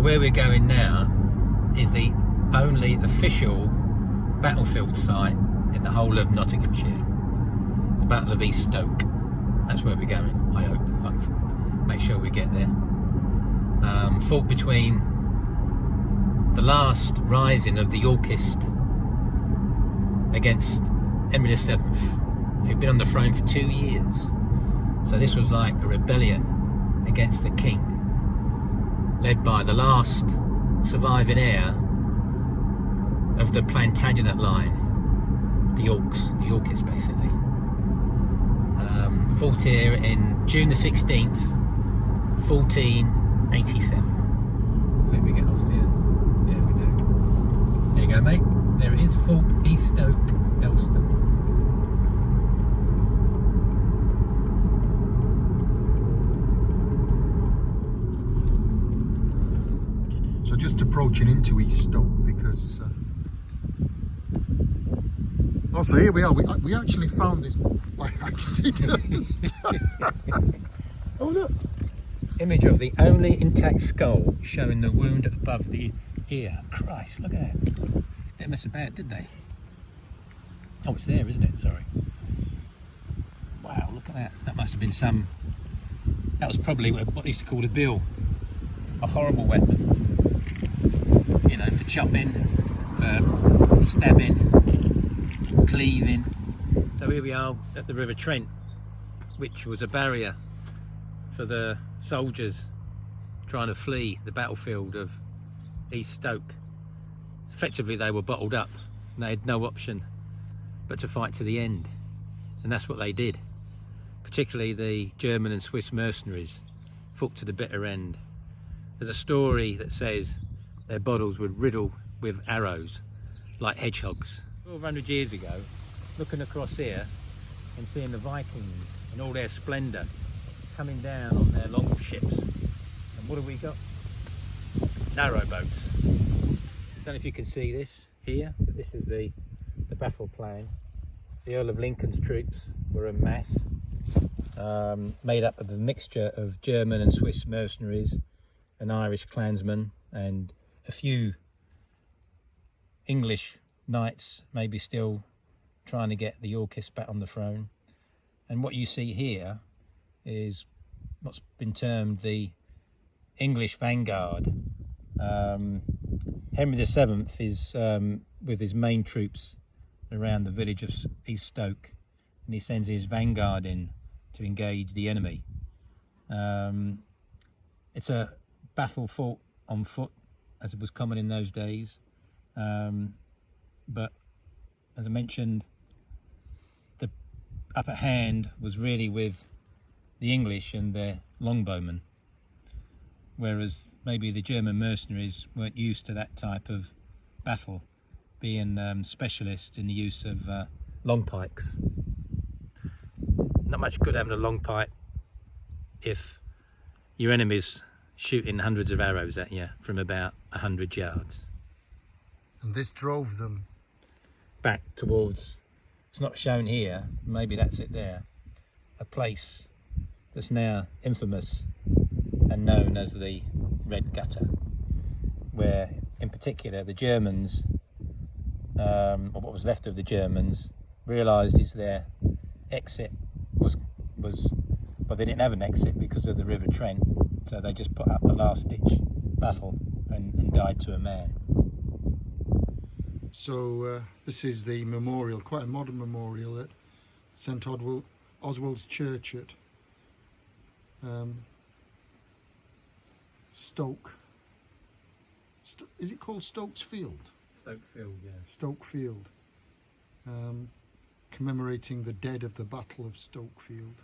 where we're going now is the only official battlefield site in the whole of Nottinghamshire. The Battle of East Stoke. That's where we're going, I hope. I can make sure we get there. Fought between the last rising of the Yorkists against Henry VII, who'd been on the throne for 2 years. So this was like a rebellion against the king, led by the last surviving heir of the Plantagenet line, the Yorkists basically. Fought here in June the 16th, 1487. I think we get off here. Yeah, we do. There you go, mate. There it is, Fort East Stoke, Elston. So just approaching into East Stoke because... Oh, so here we are. We actually found this by accident. Oh, look. Image of the only intact skull showing the wound above the ear. Christ, look at that. They messed about, did they? Oh, it's there, isn't it? Sorry. Wow, look at that. That must have been some... That was probably what they used to call a bill. A horrible weapon. You know, for chopping, for stabbing, cleaving. So here we are at the River Trent, which was a barrier for the soldiers trying to flee the battlefield of East Stoke. Effectively they were bottled up and they had no option but to fight to the end, and that's what they did. Particularly the German and Swiss mercenaries fought to the bitter end. There's a story that says their bottles were riddled with arrows like hedgehogs. 1200 years ago, looking across here and seeing the Vikings in all their splendour coming down on their long ships, and what have we got? Narrow boats. I don't know if you can see this here, but this is the battle plan. The Earl of Lincoln's troops were a mass made up of a mixture of German and Swiss mercenaries, an Irish clansman, and a few English knights maybe still trying to get the Yorkists back on the throne. And what you see here is what's been termed the English Vanguard. Henry VII is with his main troops around the village of East Stoke, and he sends his Vanguard in to engage the enemy. It's a battle fought on foot, as it was common in those days, but as I mentioned, the upper hand was really with the English and their longbowmen, whereas maybe the German mercenaries weren't used to that type of battle, being specialists in the use of long pikes. Not much good having a long pike if your enemy's shooting hundreds of arrows at you from about 100 yards. And this drove them back towards, it's not shown here, maybe that's it there, a place that's now infamous and known as the Red Gutter, where in particular the Germans, or what was left of the Germans, realised is their exit was well, they didn't have an exit because of the River Trent, so they just put up a last ditch battle and died to a man. So this is the memorial, quite a modern memorial at St Oswald's Church at Stoke. Is it called Stoke Field? Stoke Field, yeah. Stoke Field. Commemorating the dead of the Battle of Stoke Field.